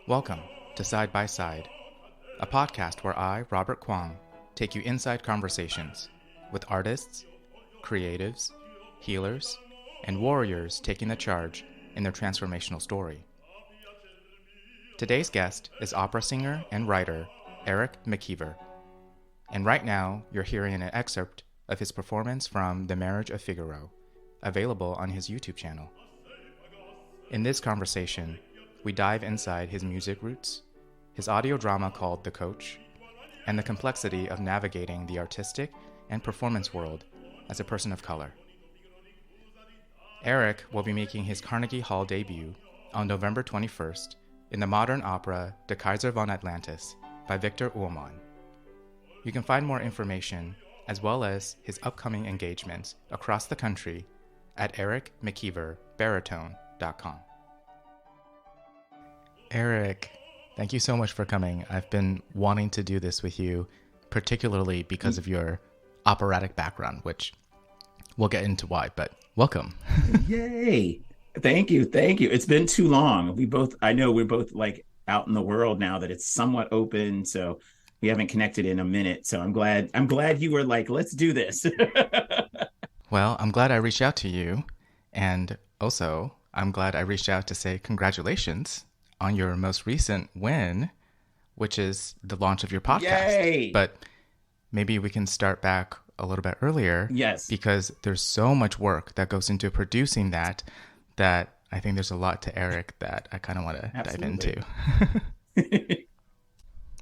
Welcome to Side by Side, a podcast where I, Robert Kwong, take you inside conversations with artists, creatives, healers, and warriors taking the charge in their transformational story. Today's guest is opera singer and writer Eric McKeever, and right now you're hearing an excerpt of his performance from The Marriage of Figaro, available on his YouTube channel. In this conversation, we dive inside his music roots, his audio drama called The Coach, and the complexity of navigating the artistic and performance world as a person of color. Eric will be making his Carnegie Hall debut on November 21st in the modern opera The Kaiser von Atlantis by Victor Ullman. You can find more information as well as his upcoming engagements across the country at ericmckeeverbaritone.com. Eric, thank you so much for coming. I've been wanting to do this with you, particularly because of your operatic background, which we'll get into why, but welcome. Yay. Thank you. Thank you. It's been too long. I know we're both like out in the world now that it's somewhat open. So we haven't connected in a minute. So I'm glad you were like, let's do this. Well, I'm glad I reached out to you. And also, I'm glad I reached out to say congratulations on your most recent win, which is the launch of your podcast. Yay! But maybe we can start back a little bit earlier. Yes. Because there's so much work that goes into producing that I think there's a lot to Eric that I kind of want to dive into.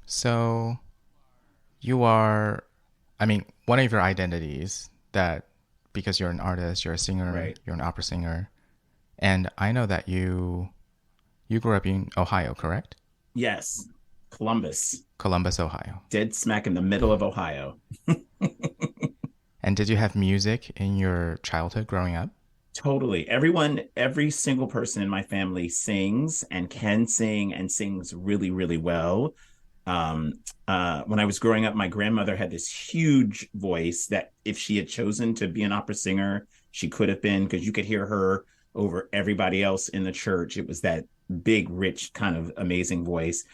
So you are, one of your identities that, because you're an artist, you're a singer, right. You're an opera singer. And I know that you grew up in Ohio, correct? Yes. Columbus, Ohio. Dead smack in the middle of Ohio. And did you have music in your childhood growing up? Totally. Every single person in my family sings and can sing and sings really, really well. When I was growing up, my grandmother had this huge voice that if she had chosen to be an opera singer, she could have been, because you could hear her over everybody else in the church. It was that big, rich, kind of amazing voice.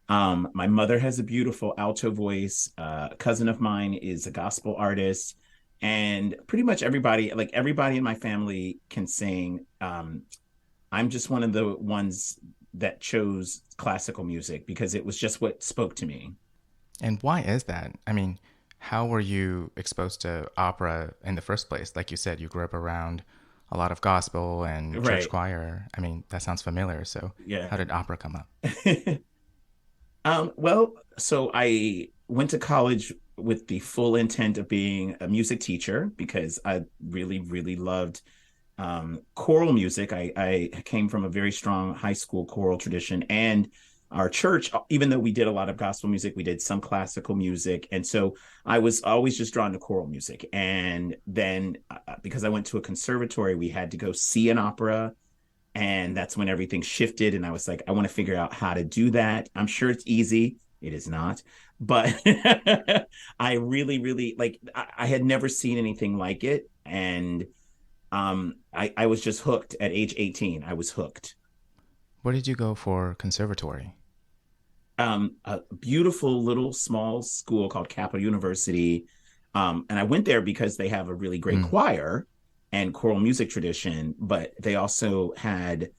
My mother has a beautiful alto voice. A cousin of mine is a gospel artist. And pretty much everybody in my family can sing. I'm just one of the ones that chose classical music because it was just what spoke to me. And why is that? How were you exposed to opera in the first place? Like you said, you grew up around a lot of gospel and church right. choir. That sounds familiar. So yeah. How did opera come up? So I went to college with the full intent of being a music teacher because I really, really loved choral music. I came from a very strong high school choral tradition, and our church, even though we did a lot of gospel music, we did some classical music. And so I was always just drawn to choral music. And then because I went to a conservatory, we had to go see an opera. And that's when everything shifted. And I was like, I want to figure out how to do that. I'm sure it's easy. It is not. But I really, really I had never seen anything like it. And I was just hooked at age 18. I was hooked. Where did you go for conservatory? A beautiful little small school called Capital University. And I went there because they have a really great choir and choral music tradition, but they also had,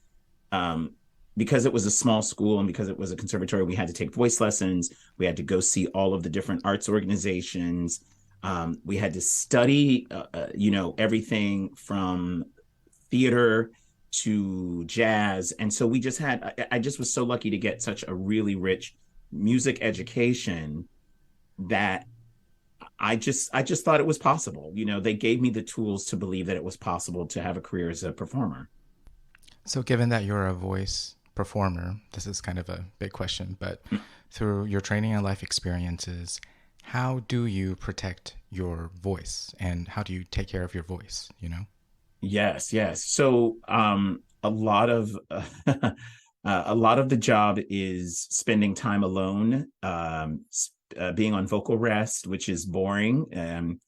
because it was a small school and because it was a conservatory, we had to take voice lessons. We had to go see all of the different arts organizations. We had to study, everything from theater to jazz. And so I just was so lucky to get such a really rich music education that I just thought it was possible. They gave me the tools to believe that it was possible to have a career as a performer. So given that you're a voice performer, this is kind of a big question, but through your training and life experiences, how do you protect your voice and how do you take care of your voice, Yes. So a lot of the job is spending time alone, being on vocal rest, which is boring.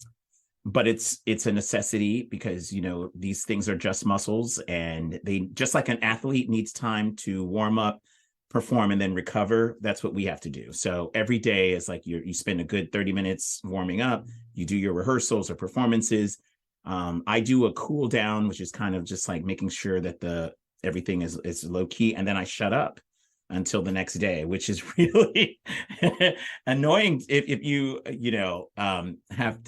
But it's a necessity because, these things are just muscles, and they, just like an athlete needs time to warm up, perform and then recover. That's what we have to do. So every day is like you spend a good 30 minutes warming up. You do your rehearsals or performances. I do a cool down, which is kind of just like making sure that everything is low key, and then I shut up until the next day, which is really annoying. If you have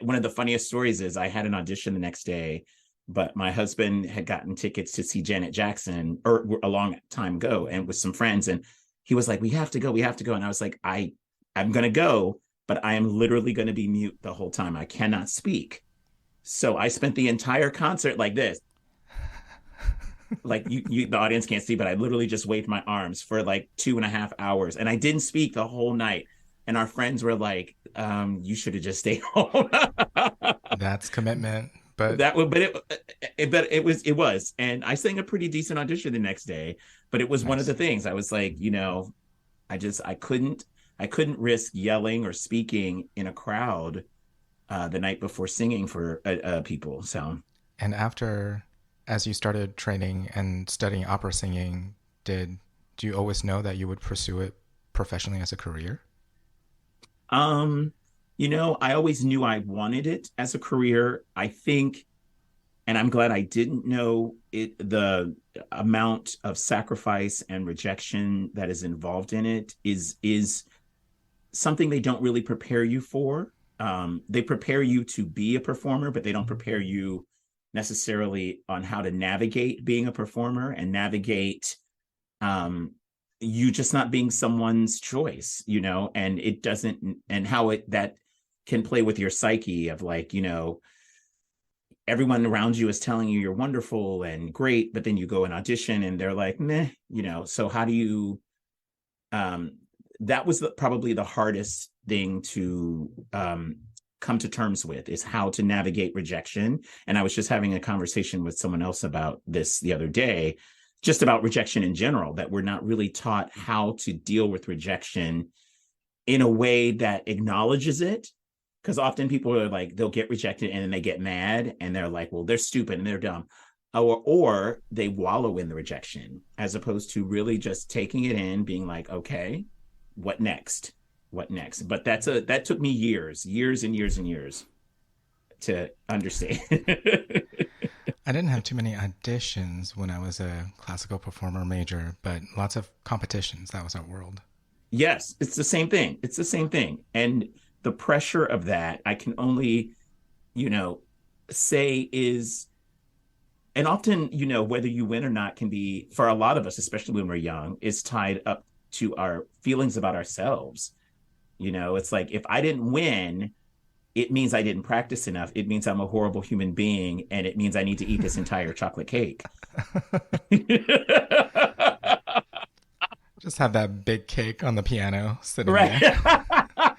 one of the funniest stories is I had an audition the next day, but my husband had gotten tickets to see Janet Jackson or a long time ago and with some friends, and he was like, we have to go, and I was like, I'm gonna go, but I am literally going to be mute the whole time. I cannot speak. So I spent the entire concert like this. Like the audience can't see, but I literally just waved my arms for like 2.5 hours, and I didn't speak the whole night. And our friends were like, you should have just stayed home. That's commitment. But it was. And I sang a pretty decent audition the next day, but it was nice. One of the things I was like, I couldn't risk yelling or speaking in a crowd the night before singing for people. So, and as you started training and studying opera singing, do you always know that you would pursue it professionally as a career? I always knew I wanted it as a career. I think, and I'm glad I didn't know it, the amount of sacrifice and rejection that is involved in it is something they don't really prepare you for. They prepare you to be a performer, but they don't prepare you necessarily on how to navigate being a performer and navigate you just not being someone's choice, and it doesn't, and how that can play with your psyche of like, everyone around you is telling you you're wonderful and great, but then you go and audition and they're like, meh, so how do you, that was probably the hardest thing to come to terms with, is how to navigate rejection. And I was just having a conversation with someone else about this the other day, just about rejection in general, that we're not really taught how to deal with rejection in a way that acknowledges it. Because often people are like, they'll get rejected and then they get mad and they're like, well, they're stupid and they're dumb. Or they wallow in the rejection, as opposed to really just taking it in, being like, okay, what next? But that took me years and years to understand. I didn't have too many auditions when I was a classical performer major, but lots of competitions. That was our world. Yes, it's the same thing. And the pressure of that, I can only, say is, and often, whether you win or not can be, for a lot of us, especially when we're young, is tied up to our feelings about ourselves. It's like, if I didn't win, it means I didn't practice enough. It means I'm a horrible human being, and it means I need to eat this entire chocolate cake. Just have that big cake on the piano sitting right there.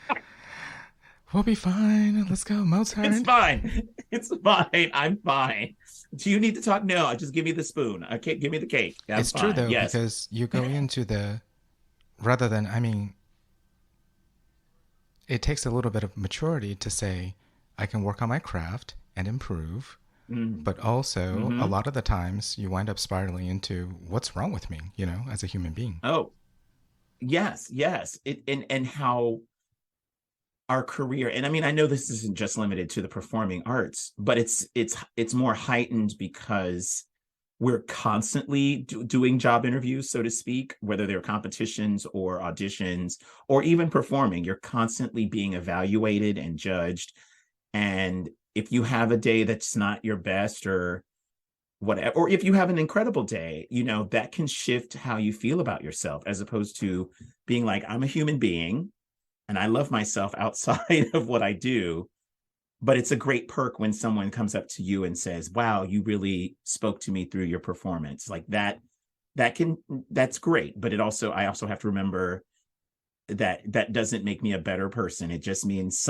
We'll be fine. Let's go, Mozart. It's fine. I'm fine. Do you need to talk? No, just give me the spoon. Okay, give me the cake. It's fine. True, though, yes. Because you go into it takes a little bit of maturity to say, I can work on my craft and improve. Mm. But also, a lot of the times you wind up spiraling into what's wrong with me, as a human being. Oh, yes. And how our career, and I know this isn't just limited to the performing arts, but it's more heightened because we're constantly doing job interviews, so to speak, whether they're competitions or auditions or even performing. You're constantly being evaluated and judged. And if you have a day that's not your best or whatever, or if you have an incredible day, that can shift how you feel about yourself, as opposed to being like, I'm a human being and I love myself outside of what I do. But it's a great perk when someone comes up to you and says, wow, you really spoke to me through your performance. Like that's great. But I also have to remember that doesn't make me a better person. It just means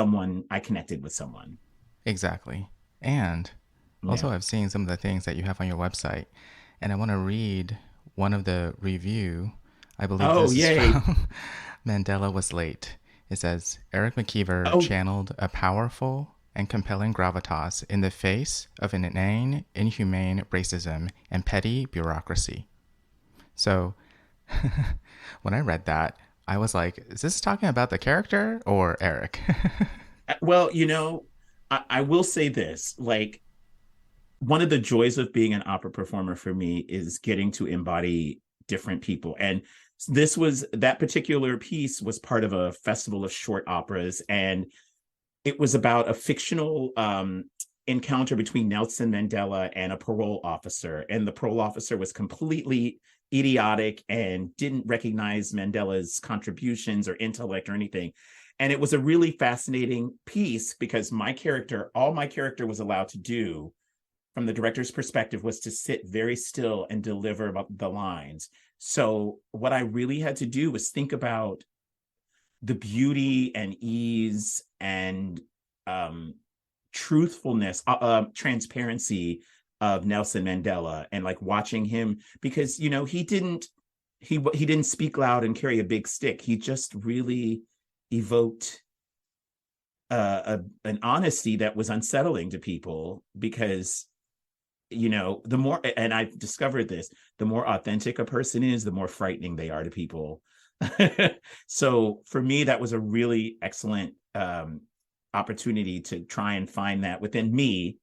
I connected with someone. Exactly. And also I've seen some of the things that you have on your website, and I want to read one of the review. I believe is from Mandela Was Late. It says, Eric McKeever channeled a powerful and compelling gravitas in the face of an inane, inhumane racism and petty bureaucracy. So When I read that, I was like, is this talking about the character or Eric? Well, I will say this, like, one of the joys of being an opera performer for me is getting to embody different people. And that particular piece was part of a festival of short operas, and it was about a fictional encounter between Nelson Mandela and a parole officer. And the parole officer was completely idiotic and didn't recognize Mandela's contributions or intellect or anything. And it was a really fascinating piece because all my character was allowed to do from the director's perspective was to sit very still and deliver the lines. So what I really had to do was think about the beauty and ease and truthfulness, transparency of Nelson Mandela, and like watching him, because he didn't speak loud and carry a big stick. He just really evoked an honesty that was unsettling to people, because the more, and I've discovered this, the more authentic a person is, the more frightening they are to people. So for me, that was a really excellent opportunity to try and find that within me,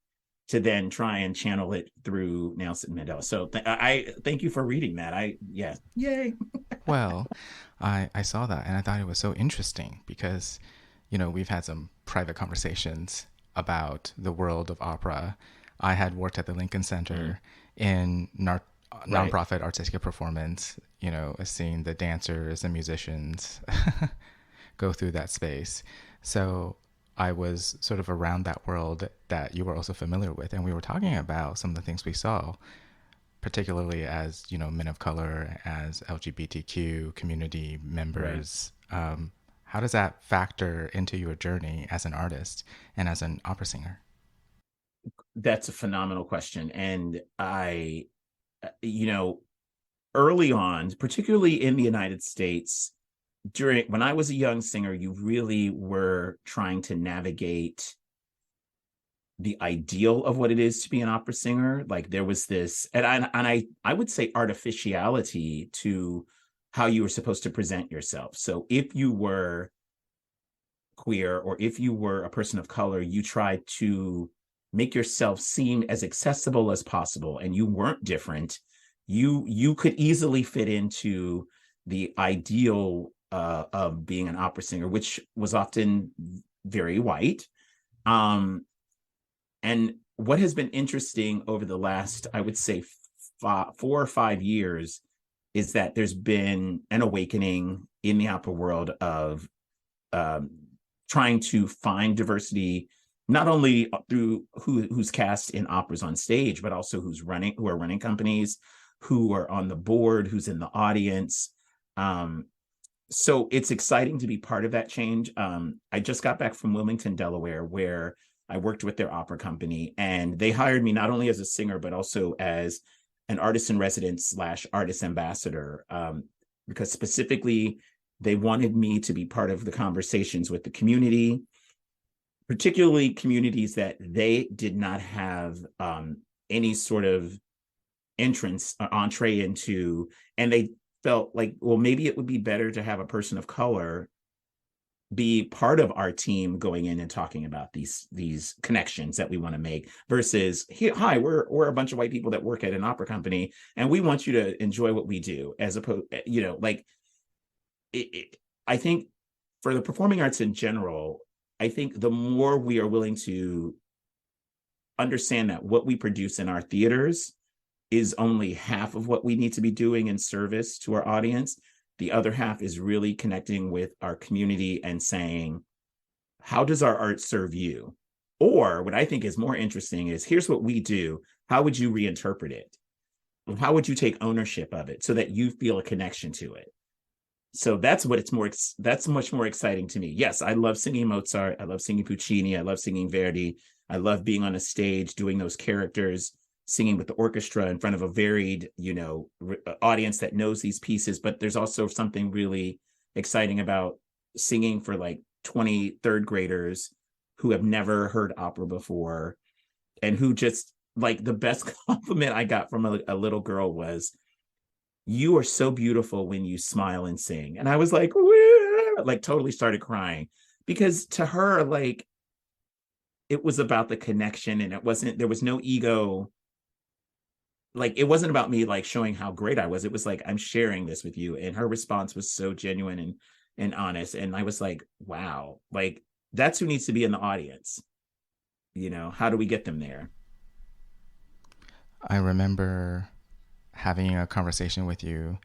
to then try and channel it through Nelson Mandela. So I thank you for reading that. Yeah, yay. Well, I saw that and I thought it was so interesting because, we've had some private conversations about the world of opera. I had worked at the Lincoln Center in nonprofit artistic performance, seeing the dancers and musicians go through that space. So I was sort of around that world that you were also familiar with. And we were talking about some of the things we saw, particularly as, men of color, as LGBTQ community members. Right. How does that factor into your journey as an artist and as an opera singer? That's a phenomenal question. And early on, particularly in the United States, when I was a young singer, you really were trying to navigate the ideal of what it is to be an opera singer. Like there was this, and I would say artificiality to how you were supposed to present yourself. So if you were queer or if you were a person of color, you tried to make yourself seem as accessible as possible, and you weren't different. You could easily fit into the ideal of being an opera singer, which was often very white. And what has been interesting over the last, I would say, 4 or 5 years, is that there's been an awakening in the opera world of trying to find diversity, not only through who's cast in operas on stage, but also who are running companies, who are on the board, who's in the audience. So it's exciting to be part of that change. I just got back from Wilmington, Delaware, where I worked with their opera company, and they hired me not only as a singer, but also as an artist in residence / artist ambassador, because specifically they wanted me to be part of the conversations with the community, particularly communities that they did not have any sort of entrance or entree into. And they felt like, well, maybe it would be better to have a person of color be part of our team going in and talking about these connections that we want to make, versus hi, we're a bunch of white people that work at an opera company and we want you to enjoy what we do, as opposed, like I think for the performing arts in general, I think the more we are willing to understand that what we produce in our theaters is only half of what we need to be doing in service to our audience, the other half is really connecting with our community and saying, how does our art serve you? Or what I think is more interesting is, here's what we do. How would you reinterpret it? How would you take ownership of it so that you feel a connection to it? So that's much more exciting to me. Yes, I love singing Mozart. I love singing Puccini. I love singing Verdi. I love being on a stage, doing those characters, singing with the orchestra in front of a varied, audience that knows these pieces. But there's also something really exciting about singing for like 20 third graders who have never heard opera before, and who just, like, the best compliment I got from a little girl was, you are so beautiful when you smile and sing. And I was like, "Wah," like totally started crying because to her, like it was about the connection and there was no ego. Like it wasn't about me like showing how great I was. It was like, I'm sharing this with you. And her response was so genuine and honest. And I was like, wow, like that's who needs to be in the audience. How do we get them there? I remember having a conversation with you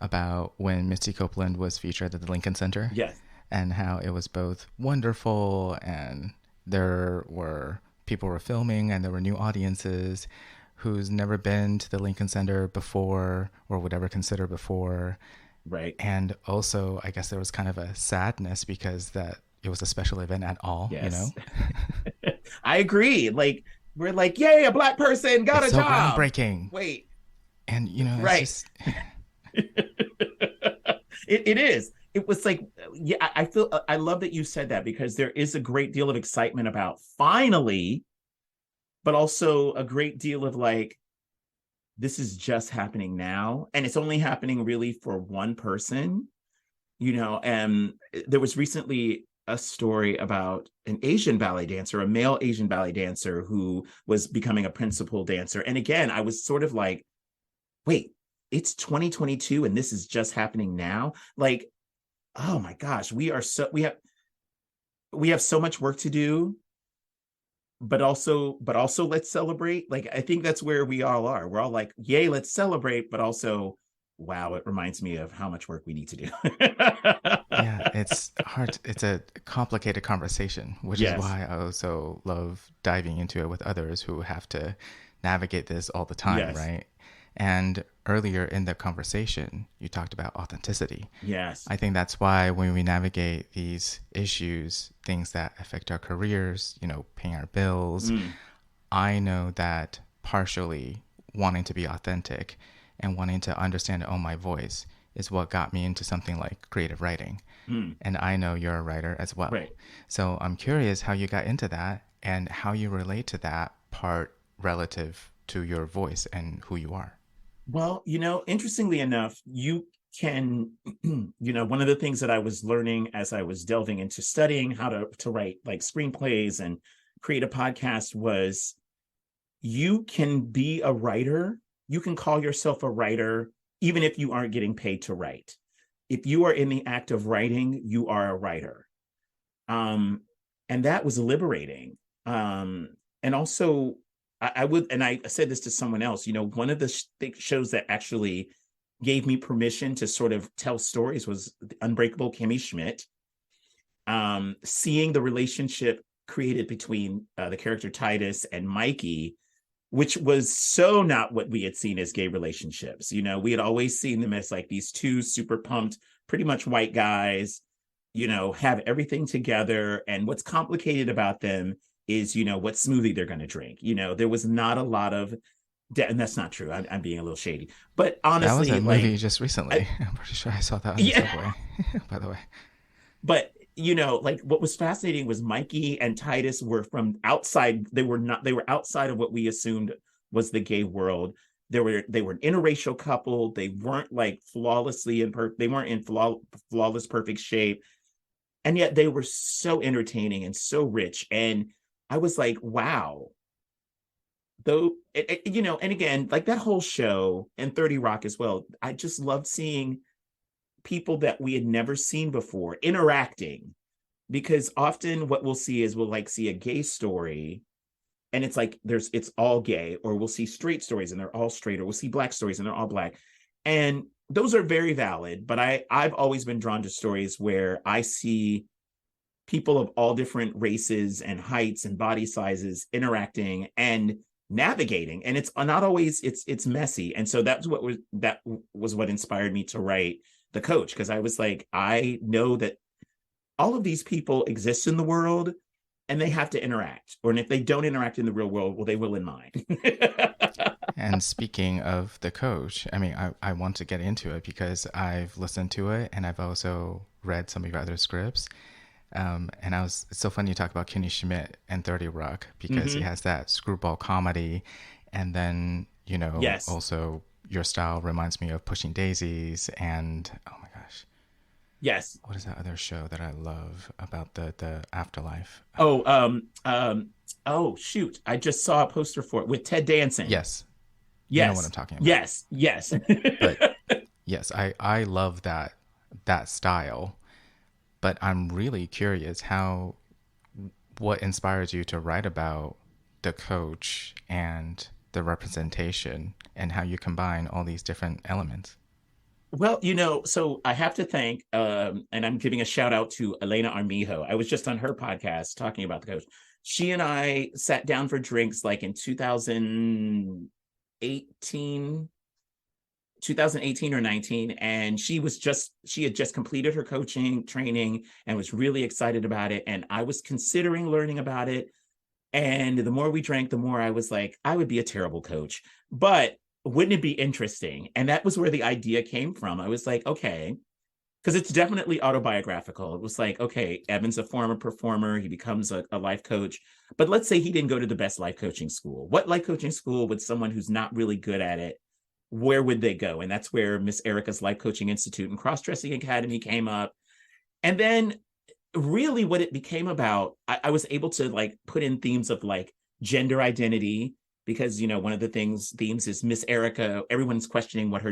about when Misty Copeland was featured at the Lincoln Center Yes. and how it was both wonderful and people were filming and there were new audiences who's never been to the Lincoln Center before or would ever consider before. Right. And also, I guess there was kind of a sadness because that it was a special event at all, you know? Yes. I agree. Like we're like, yay, a Black person got It's a so job. groundbreaking. Wait. And, it's Right. just... It is. It was like, yeah, I love that you said that because there is a great deal of excitement about finally, but also a great deal of like, this is just happening now. And it's only happening really for one person, and there was recently a story about an Asian ballet dancer, a male Asian ballet dancer who was becoming a principal dancer. And again, I was sort of like, wait, it's 2022 and this is just happening now. Like, oh my gosh, we have so much work to do, but also let's celebrate. Like, I think that's where we all are. We're all like, yay, let's celebrate, but also, wow, it reminds me of how much work we need to do. Yeah, it's hard. It's a complicated conversation, which is Yes. why I also love diving into it with others who have to navigate this all the time, Yes. right? And earlier in the conversation, you talked about authenticity. Yes. I think that's why when we navigate these issues, things that affect our careers, paying our bills, I know that partially wanting to be authentic and wanting to understand and own my voice is what got me into something like creative writing. And I know you're a writer as well. Right. So I'm curious how you got into that and how you relate to that part relative to your voice and who you are. Well, interestingly enough, you can, one of the things that I was learning as I was delving into studying how to write like screenplays and create a podcast was you can be a writer. You can call yourself a writer, even if you aren't getting paid to write. If you are in the act of writing, you are a writer. And that was liberating. And also, I said this to someone else, one of the shows that actually gave me permission to sort of tell stories was Unbreakable Kimmy Schmidt. Seeing the relationship created between the character Titus and Mikey, which was so not what we had seen as gay relationships. We had always seen them as like these two super pumped, pretty much white guys, have everything together. And what's complicated about them is, what smoothie they're going to drink. There was not a lot of, and that's not true. I'm being a little shady, but honestly, that was a movie just recently. I'm pretty sure I saw that on the subway, by the way. But like what was fascinating was Mikey and Titus were from outside. They were outside of what we assumed was the gay world. They were an interracial couple. They weren't like they weren't in flawless perfect shape. And yet they were so entertaining and so rich. And I was like, wow. Though, and again, like that whole show and 30 Rock as well, I just loved seeing people that we had never seen before interacting, because often what we'll see is we'll like see a gay story and it's like it's all gay, or we'll see straight stories and they're all straight, or we'll see black stories and they're all black. And those are very valid, but I've always been drawn to stories where I see people of all different races and heights and body sizes interacting and navigating, and it's not always it's messy. And so that was what inspired me to write The Coach, because I was like, I know that all of these people exist in the world and they have to interact, or if they don't interact in the real world, well, they will in mine. And speaking of The Coach, I mean, I want to get into it because I've listened to it and I've also read some of your other scripts. And it's so funny you talk about Kenny Schmidt and 30 Rock because he has that screwball comedy and then, Yes. also, your style reminds me of Pushing Daisies and, oh my gosh, Yes. what is that other show that I love about the afterlife? Oh, oh shoot. I just saw a poster for it with Ted Danson. Yes, you know what I'm Yes. talking about. Yes. Yes. But yes, I love that style. But I'm really curious what inspires you to write about the coach and the representation and how you combine all these different elements. Well, so I have to thank, and I'm giving a shout out to Elena Armijo. I was just on her podcast talking about the coach. She and I sat down for drinks like in 2018 or 19, and she had just completed her coaching training and was really excited about it. And I was considering learning about it. And the more we drank, the more I was like, I would be a terrible coach, but wouldn't it be interesting? And that was where the idea came from. I was like, okay, because it's definitely autobiographical. It was like, okay, Evan's a former performer. He becomes a life coach. But let's say he didn't go to the best life coaching school. What life coaching school would someone who's not really good at it, where would they go? And that's where Miss Erica's Life Coaching Institute and Cross-Dressing Academy came up. And then really what it became about, I was able to like put in themes of like gender identity, because one of the themes is Miss Erica, everyone's questioning what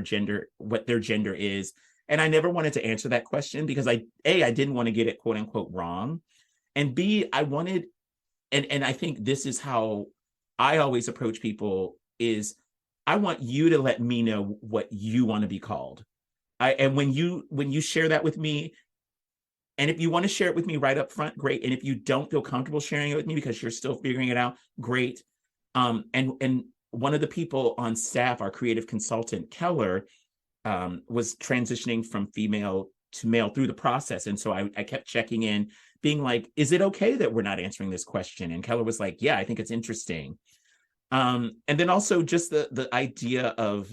their gender is. And I never wanted to answer that question because I didn't want to get it quote unquote wrong. And B, I wanted, and I think this is how I always approach people, is I want you to let me know what you want to be called. And when you share that with me, and if you want to share it with me right up front, great. And if you don't feel comfortable sharing it with me because you're still figuring it out, great. And one of the people on staff, our creative consultant, Keller, was transitioning from female to male through the process. And so I kept checking in, being like, is it okay that we're not answering this question? And Keller was like, yeah, I think it's interesting. And then also just the idea of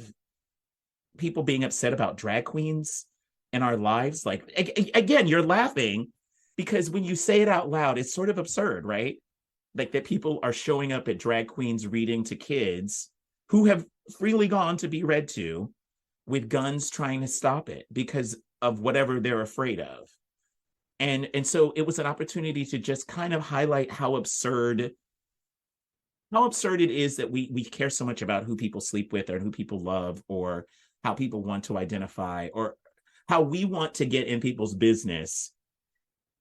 people being upset about drag queens in our lives. Like, again, you're laughing because when you say it out loud, it's sort of absurd, right? Like that people are showing up at drag queens reading to kids who have freely gone to be read to with guns trying to stop it because of whatever they're afraid of. And so it was an opportunity to just kind of highlight how absurd it is that we care so much about who people sleep with or who people love or how people want to identify or how we want to get in people's business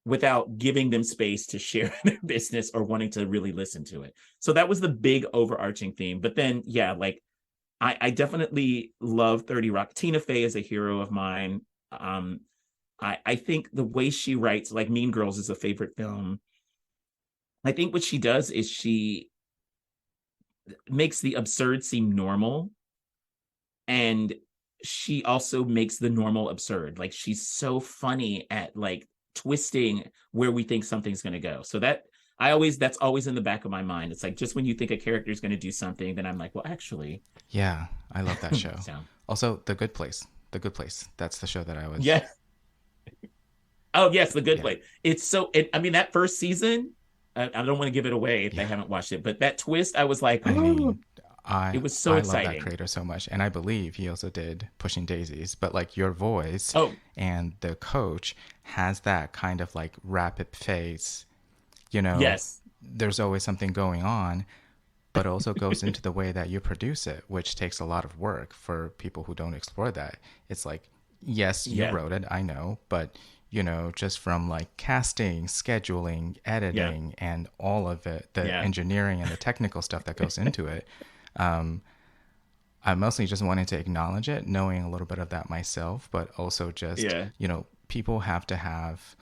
without giving them space to share their business or wanting to really listen to it. So that was the big overarching theme. But then, yeah, like I definitely love 30 Rock. Tina Fey is a hero of mine. I think the way she writes, like Mean Girls is a favorite film. I think what she does is she makes the absurd seem normal. And she also makes the normal absurd. Like she's so funny at like twisting where we think something's going to go. So that's always in the back of my mind. It's like just when you think a character is going to do something, then I'm like, well, actually. Yeah, I love that show. So. Also, The Good Place. The Good Place. That's the show that I was. Yeah. Oh yes, The Good Place. It's so. I mean, that first season. I don't want to give it away if they haven't watched it, but that twist, I was like, it was so exciting. I love that creator so much. And I believe he also did Pushing Daisies, but like your voice and the coach has that kind of like rapid pace, yes, there's always something going on, but also goes into the way that you produce it, which takes a lot of work for people who don't explore that. It's like, yes, you wrote it, I know, but just from like casting, scheduling, editing, and all of it, the engineering and the technical stuff that goes into it. I mostly just wanted to acknowledge it, knowing a little bit of that myself, but also just, people have to have,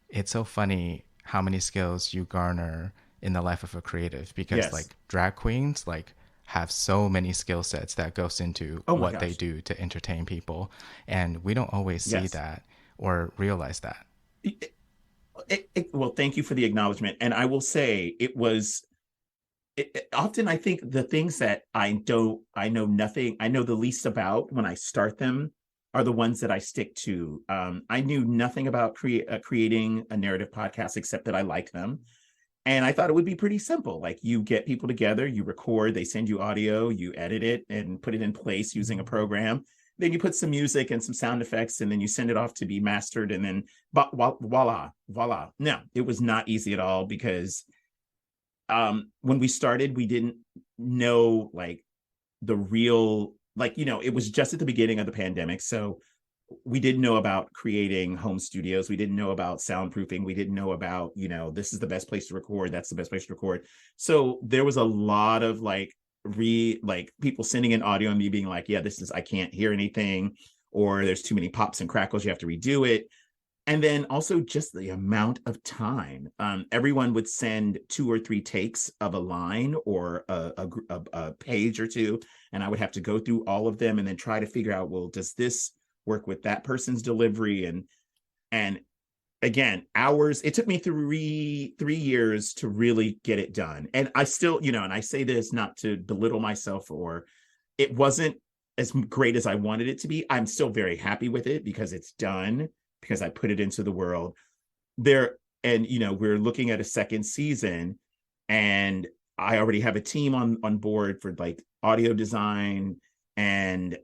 it's so funny how many skills you garner in the life of a creative, because like drag queens, like have so many skill sets that goes into what they do to entertain people. And we don't always see that or realize that. Well, thank you for the acknowledgement. And I will say often I think the things that I know the least about when I start them are the ones that I stick to. I knew nothing about creating a narrative podcast except that I liked them. And I thought it would be pretty simple. Like, you get people together, you record, they send you audio, you edit it and put it in place using a program. Then you put some music and some sound effects, and then you send it off to be mastered. And then voila. No, it was not easy at all, because when we started, we didn't know like the real, like, it was just at the beginning of the pandemic. So we didn't know about creating home studios. We didn't know about soundproofing. We didn't know about, this is the best place to record. That's the best place to record. So there was a lot of like people sending in audio and me being like, yeah, I can't hear anything, or there's too many pops and crackles. You have to redo it. And then also just the amount of time. Everyone would send 2 or 3 takes of a line or a page or two, and I would have to go through all of them and then try to figure out, well, does this work with that person's delivery? And again, hours. It took me 3 years to really get it done. And I still, and I say this not to belittle myself, or it wasn't as great as I wanted it to be. I'm still very happy with it because it's done, because I put it into the world there. And, we're looking at a second season, and I already have a team on board for like audio design and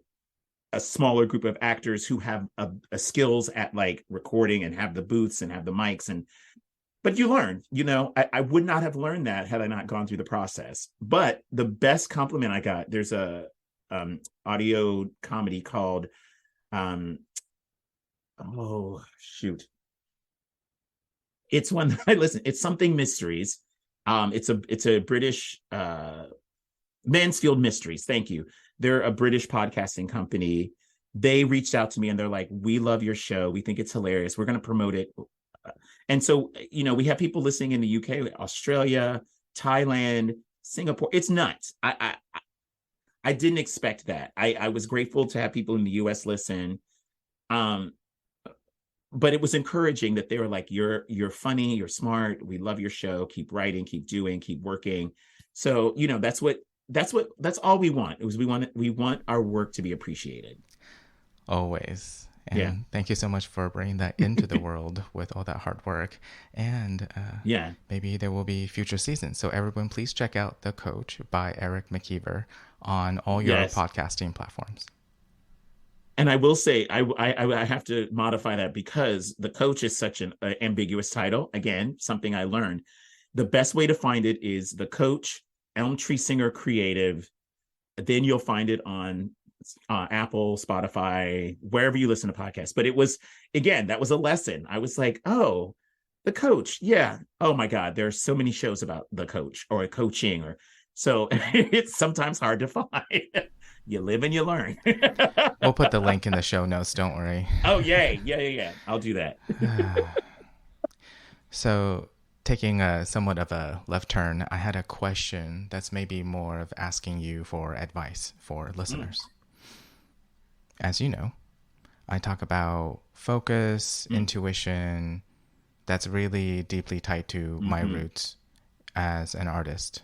a smaller group of actors who have a skills at like recording and have the booths and have the mics. But you learn, I would not have learned that had I not gone through the process. But the best compliment I got, there's a audio comedy called, oh shoot. It's one that I listen, it's something mysteries. It's a British, Mansfield Mysteries. Thank you. They're a British podcasting company. They reached out to me and they're like, we love your show. We think it's hilarious. We're going to promote it. And so, we have people listening in the UK, Australia, Thailand, Singapore. It's nuts. I didn't expect that. I was grateful to have people in the US listen. But it was encouraging that they were like, you're funny, you're smart. We love your show. Keep writing, keep doing, keep working. So, that's all we want. We want our work to be appreciated. Always. And thank you so much for bringing that into the world with all that hard work. And maybe there will be future seasons. So everyone, please check out The Coach by Eric McKeever on all your podcasting platforms. And I will say, I have to modify that, because The Coach is such an ambiguous title. Again, something I learned. The best way to find it is The Coach, Elm Tree Singer Creative. Then you'll find it on Apple, Spotify, wherever you listen to podcasts. But it was, again, that was a lesson. I was like, oh, The Coach. Yeah. Oh my God. There are so many shows about the coach or coaching, so it's sometimes hard to find. You live and you learn. We'll put the link in the show notes. Don't worry. Oh, yay. Yeah. I'll do that. So taking somewhat of a left turn, I had a question that's maybe more of asking you for advice for listeners. As you know, I talk about focus, intuition. That's really deeply tied to my roots as an artist.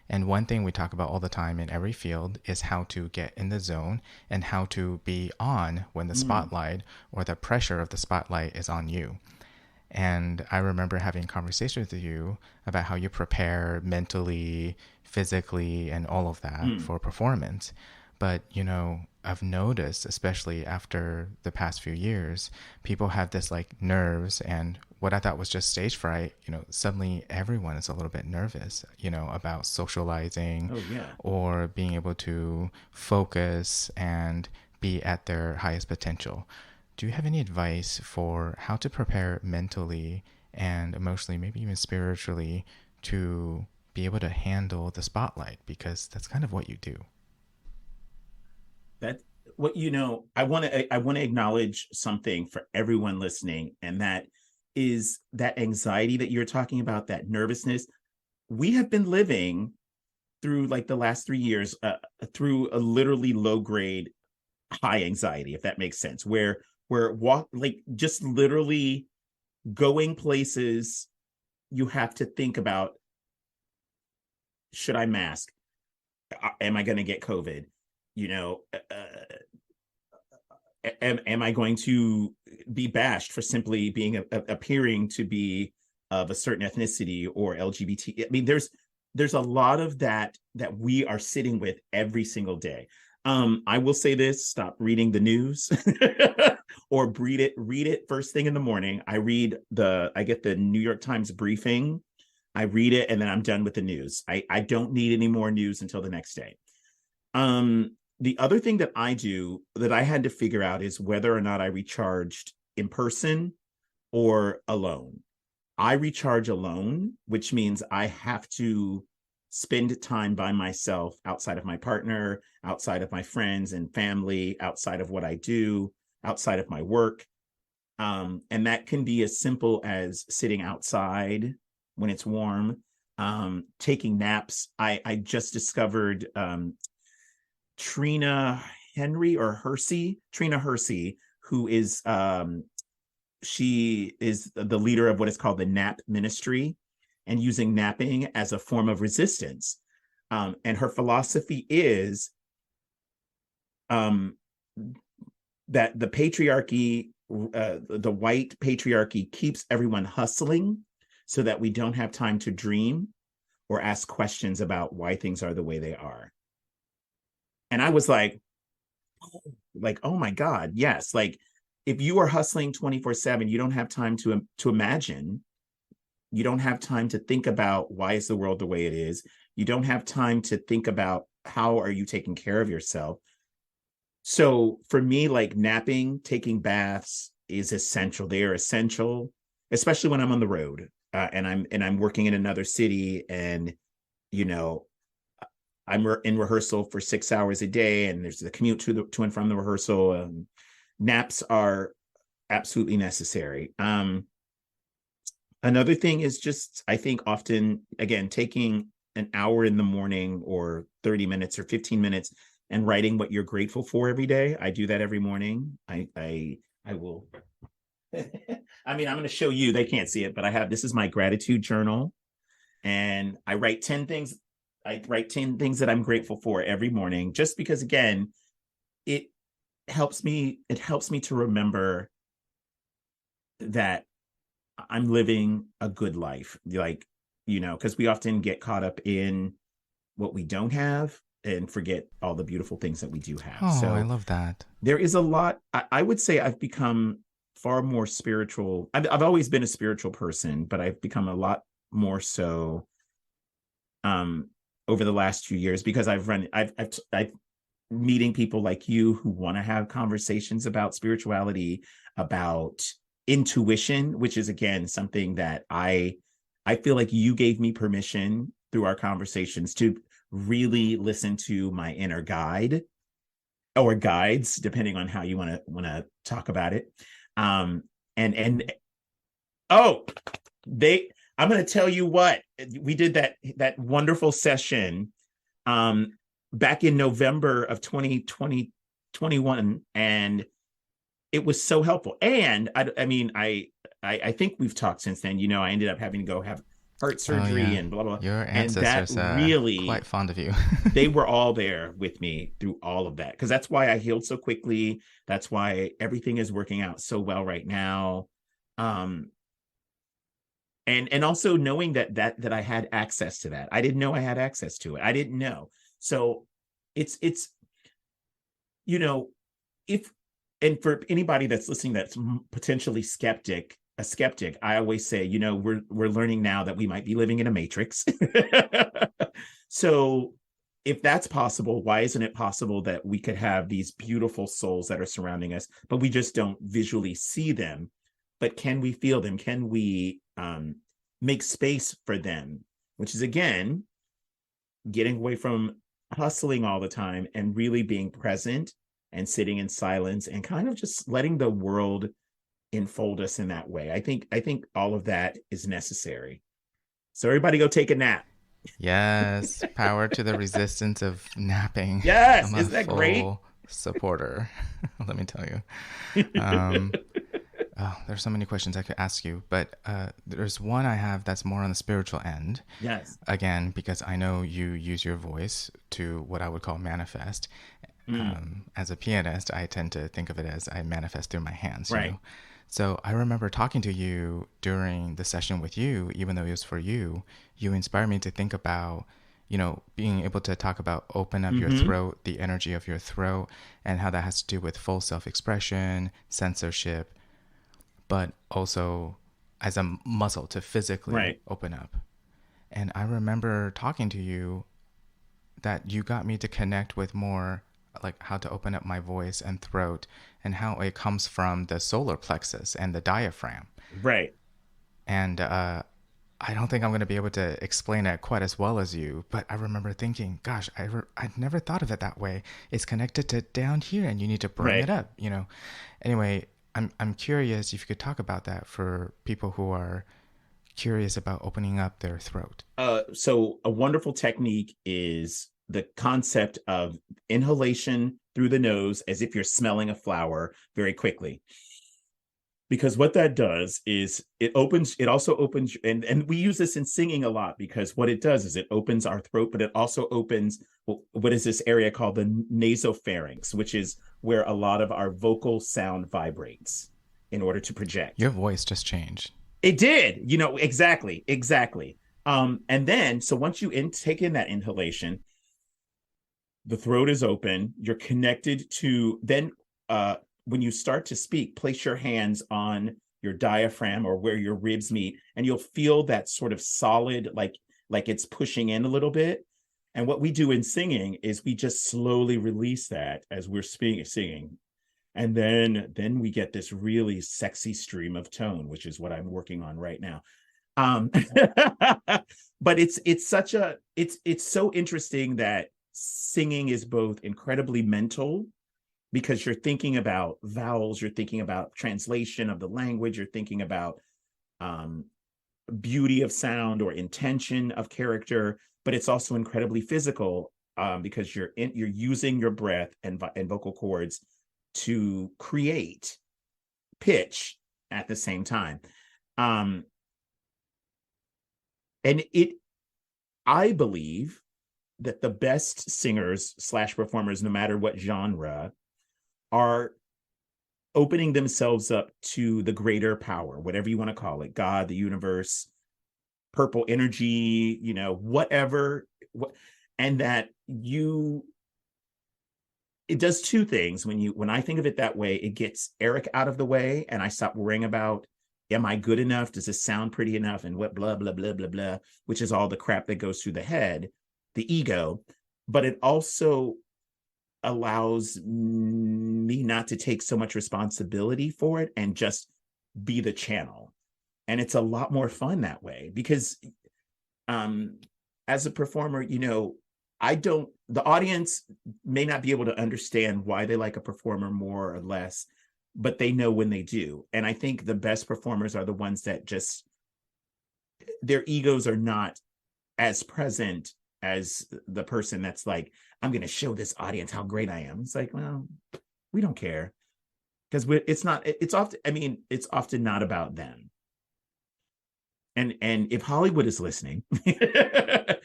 And one thing we talk about all the time in every field is how to get in the zone and how to be on when the spotlight or the pressure of the spotlight is on you. And I remember having conversations with you about how you prepare mentally, physically, and all of that for performance. But, I've noticed, especially after the past few years, people have this like nerves, and what I thought was just stage fright, suddenly everyone is a little bit nervous, about socializing or being able to focus and be at their highest potential. Do you have any advice for how to prepare mentally and emotionally, maybe even spiritually, to be able to handle the spotlight? Because that's kind of what you do. I want to acknowledge something for everyone listening, and that is that anxiety that you're talking about, that nervousness. We have been living through like the last 3 years through a literally low grade high anxiety, if that makes sense, where we're just literally going places. You have to think about, should I mask? Am I going to get COVID? Am I going to be bashed for simply appearing to be of a certain ethnicity or LGBT. I mean, there's a lot of that we are sitting with every single day. I will say this: stop reading the news, or read it first thing in the morning. I get the New York Times briefing. I read it, and then I'm done with the news. I don't need any more news until the next day. The other thing that I do that I had to figure out is whether or not I recharged in person or alone. I recharge alone, which means I have to spend time by myself outside of my partner, outside of my friends and family, outside of what I do, outside of my work. And that can be as simple as sitting outside when it's warm, taking naps. I just discovered Trina Hersey, who is she is the leader of what is called the Nap Ministry, and using napping as a form of resistance. And her philosophy is that the patriarchy, the white patriarchy, keeps everyone hustling so that we don't have time to dream or ask questions about why things are the way they are. And I was like, oh my God, yes. Like, if you are hustling 24/7, you don't have time to imagine. You don't have time to think about why is the world the way it is. You don't have time to think about how are you taking care of yourself. So for me, like, napping, taking baths is essential. They are essential, especially when I'm on the road and I'm working in another city, and I'm in rehearsal for 6 hours a day, and there's the commute to and from the rehearsal. Naps are absolutely necessary. Another thing is just, I think often, again, taking an hour in the morning or 30 minutes or 15 minutes and writing what you're grateful for every day. I do that every morning. I will. I mean, I'm going to show you, they can't see it, but this is my gratitude journal, and I write 10 things. I write 10 things that I'm grateful for every morning, just because, again, it helps me to remember that I'm living a good life, like, because we often get caught up in what we don't have and forget all the beautiful things that we do have. Oh, so I love that. There is a lot. I would say I've become far more spiritual. I've always been a spiritual person, but I've become a lot more so over the last few years, because I've meeting people like you who want to have conversations about spirituality, about intuition, which is, again, something that I feel like you gave me permission through our conversations to really listen to my inner guide, or guides, depending on how you want to talk about it. I'm going to tell you what, we did that wonderful session back in November of 2021, and it was so helpful. And I think we've talked since then. I ended up having to go have heart surgery and blah, blah, blah. Your ancestors and that really, quite fond of you. They were all there with me through all of that, because that's why I healed so quickly. That's why everything is working out so well right now. And also knowing that I had access to that. I didn't know I had access to it. I didn't know. So it's and for anybody that's listening that's potentially a skeptic, I always say, we're learning now that we might be living in a matrix. So if that's possible, why isn't it possible that we could have these beautiful souls that are surrounding us, but we just don't visually see them? But can we feel them? Can we make space for them? Which is, again, getting away from hustling all the time and really being present and sitting in silence and kind of just letting the world enfold us in that way. I think all of that is necessary. So everybody go take a nap. Yes, power to the resistance of napping. Yes, I'm isn't that great? Supporter, let me tell you. There's so many questions I could ask you, but there's one I have that's more on the spiritual end. Yes. Again, because I know you use your voice to what I would call manifest. As a pianist, I tend to think of it as I manifest through my hands. Right. So I remember talking to you during the session with you, even though it was for you. You inspired me to think about, being able to talk about open up your Mm-hmm. throat, the energy of your throat, and how that has to do with full self expression, censorship, but also as a muscle to physically Right. open up. And I remember talking to you that you got me to connect with more like how to open up my voice and throat and how it comes from the solar plexus and the diaphragm. Right. And I don't think I'm going to be able to explain it quite as well as you, but I remember thinking, gosh, I'd never thought of it that way. It's connected to down here and you need to bring it Right. up. Anyway, I'm curious if you could talk about that for people who are curious about opening up their throat. So a wonderful technique is the concept of inhalation through the nose as if you're smelling a flower very quickly. Because what that does is it also opens, and we use this in singing a lot because what it does is it opens our throat, but it also opens what is this area called the nasopharynx, which is where a lot of our vocal sound vibrates in order to project. Your voice just changed. It did, exactly, exactly. And then so once you take in that inhalation, the throat is open, you're connected to then when you start to speak, place your hands on your diaphragm or where your ribs meet, and you'll feel that sort of solid, like it's pushing in a little bit. And what we do in singing is we just slowly release that as we're singing, and then we get this really sexy stream of tone, which is what I'm working on right now. um but it's so interesting that singing is both incredibly mental because you're thinking about vowels, you're thinking about translation of the language, you're thinking about um beauty of sound or intention of character, but it's also incredibly physical, because you're using your breath and vocal cords to create pitch at the same time. um and it I believe that the best singers slash performers, no matter what genre, are opening themselves up to the greater power, whatever you want to call it, God, the universe, purple energy, whatever. And that it does two things. When I think of it that way, it gets Eric out of the way, and I stop worrying about, am I good enough? Does this sound pretty enough? And what blah blah blah blah blah, which is all the crap that goes through the head, the ego. But it also allows me not to take so much responsibility for it and just be the channel. And it's a lot more fun that way because um as a performer, I don't the audience may not be able to understand why they like a performer more or less, but they know when they do. And I think the best performers are the ones that just their egos are not as present as the person that's like, I'm going to show this audience how great I am. It's like, well, we don't care because it's often not about them. And if Hollywood is listening, the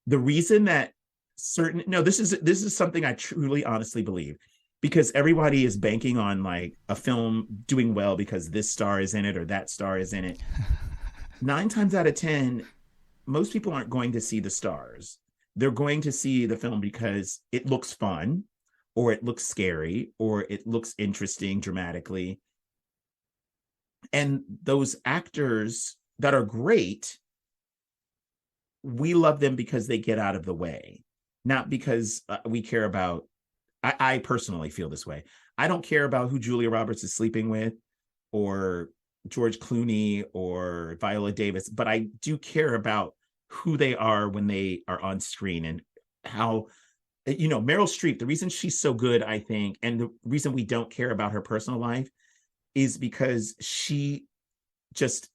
reason that certain no, this is something I truly honestly believe, because everybody is banking on like a film doing well because this star is in it or that star is in it. 9 times out of 10, most people aren't going to see the stars. They're going to see the film because it looks fun, or it looks scary, or it looks interesting dramatically. And those actors that are great, we love them because they get out of the way, not because we care about. I personally feel this way. I don't care about who Julia Roberts is sleeping with, or George Clooney, or Viola Davis, but I do care about who they are when they are on screen, and how, Meryl Streep, the reason she's so good, I think, and the reason we don't care about her personal life is because she just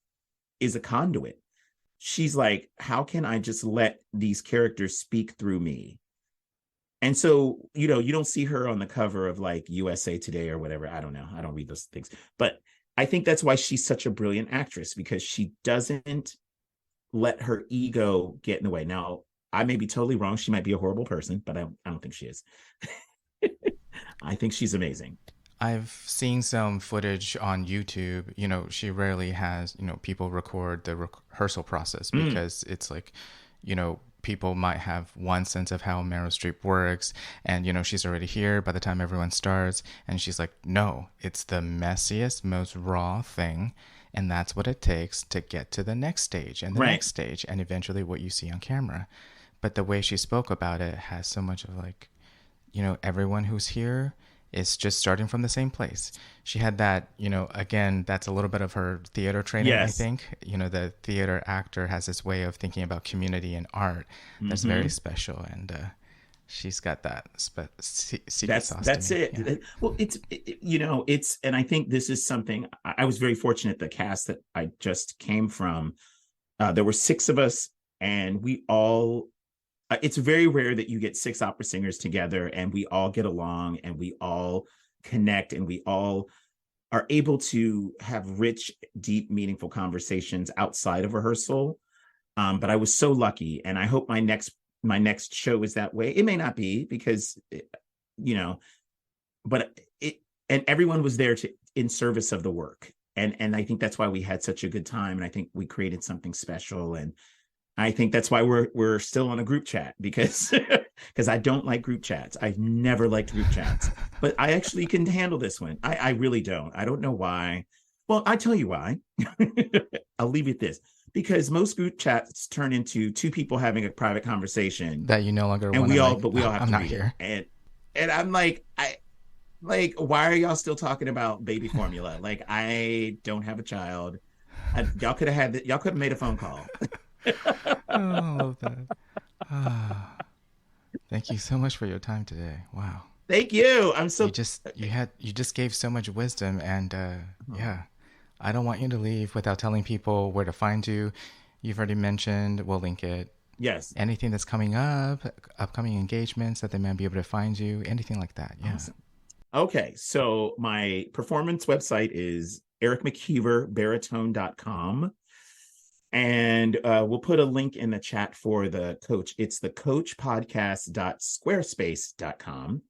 is a conduit. She's like, how can I just let these characters speak through me? And so, you don't see her on the cover of like USA Today or whatever. I don't know. I don't read those things. But I think that's why she's such a brilliant actress, because she doesn't let her ego get in the way. Now, I may be totally wrong. She might be a horrible person, but I don't think she is. I think she's amazing. I've seen some footage on YouTube. She rarely has, people record the rehearsal process because it's like, people might have one sense of how Meryl Streep works. And, she's already here by the time everyone starts. And she's like, no, it's the messiest, most raw thing. And that's what it takes to get to the next stage and the Right. next stage and eventually what you see on camera. But the way she spoke about it has so much of like, everyone who's here is just starting from the same place. She had that, again, that's a little bit of her theater training, I Yes. think. The theater actor has this way of thinking about community and art that's very special. And she's got that secret sauce That's to me. it. Yeah. Well, it's, and I think this is something I was very fortunate. The cast that I just came from, there were 6 of us, and we all, it's very rare that you get 6 opera singers together and we all get along and we all connect and we all are able to have rich, deep, meaningful conversations outside of rehearsal. But I was so lucky, and I hope my next show is that way. It may not be because, but and everyone was there in service of the work. And I think that's why we had such a good time. And I think we created something special. And I think that's why we're still on a group chat, because I don't like group chats. I've never liked group chats, but I actually can handle this one. I really don't. I don't know why. Well, I tell you why. I'll leave it this, because most group chats turn into 2 people having a private conversation That you no longer and want we to, all, like, but we all have I'm to not read here. it. And I'm like, why are y'all still talking about baby formula? Like, I don't have a child. Y'all could have made a phone call. Oh, I love that. Ah, thank you so much for your time today. Wow. Thank you. I'm so You just gave so much wisdom, and yeah, I don't want you to leave without telling people where to find you. You've already mentioned, we'll link it. yes. Anything that's coming up, upcoming engagements that they might be able to find you, anything like that. Yeah. Awesome. Okay, so my performance website is ericmckeeverbaritone.com. And we'll put a link in the chat for the coach. It's the coachpodcast.squarespace.com.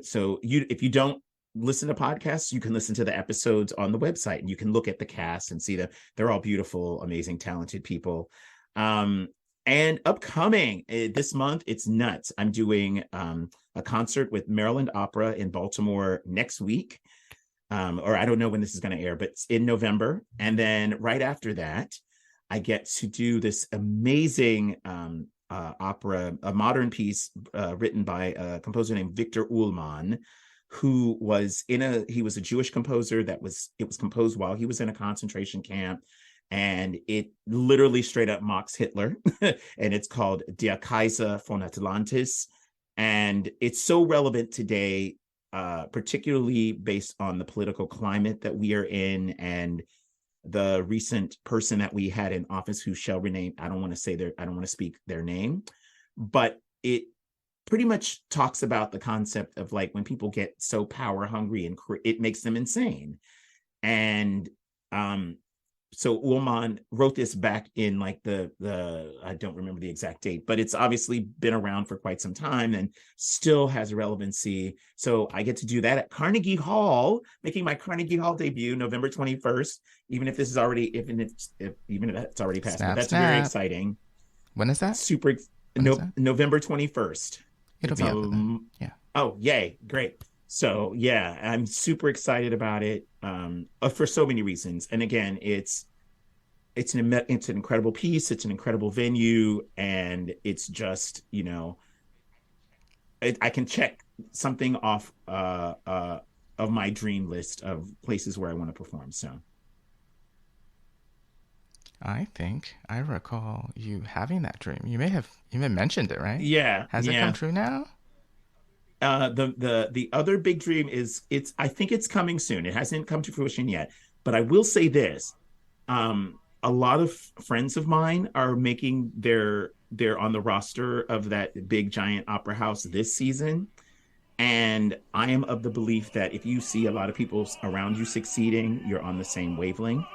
So if you don't listen to podcasts, you can listen to the episodes on the website, and you can look at the cast and see that they're all beautiful, amazing, talented people. And upcoming this month, it's nuts. I'm doing a concert with Maryland Opera in Baltimore next week. Or I don't know when this is going to air, but it's in November. And then right after that, I get to do this amazing opera, a modern piece written by a composer named Victor Ullman, who was he was a Jewish composer it was composed while he was in a concentration camp, and it literally straight up mocks Hitler. And it's called Der Kaiser von Atlantis. And it's so relevant today, particularly based on the political climate that we are in, and the recent person that we had in office who shall remain, I don't want to speak their name, but it pretty much talks about the concept of, like, when people get so power hungry and it makes them insane. And so Ullman wrote this back in like the I don't remember the exact date, but it's obviously been around for quite some time and still has relevancy. So I get to do that at Carnegie Hall, making my Carnegie Hall debut November 21st, even if it's already passed. Snap, but that's snap. very exciting. When is that? November 21st. It'll be up then. Yeah. Oh, yay. Great. So yeah, I'm super excited about it for so many reasons. And again, it's an incredible piece. It's an incredible venue. And it's just, I can check something off of my dream list of places where I want to perform. So I think I recall you having that dream. You may have even mentioned it, right? yeah. Has it come true now? The other big dream is I think it's coming soon. It hasn't come to fruition yet, but I will say this. A lot of friends of mine are making they're on the roster of that big giant opera house this season. And I am of the belief that if you see a lot of people around you succeeding, you're on the same wavelength.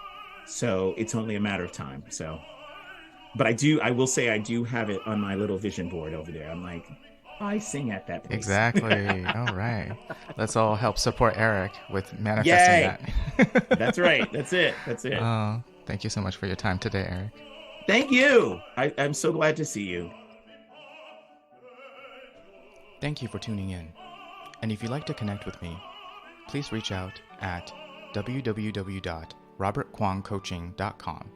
So it's only a matter of time. So, but I will say I do have it on my little vision board over there. I'm like, I sing at that place. Exactly. All right. Let's all help support Eric with manifesting that. That's right. That's it. That's it. Oh, thank you so much for your time today, Eric. Thank you. I'm so glad to see you. Thank you for tuning in. And if you'd like to connect with me, please reach out at www.robertkwongcoaching.com.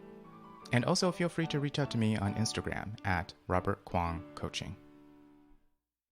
And also feel free to reach out to me on Instagram at robertkwongcoaching.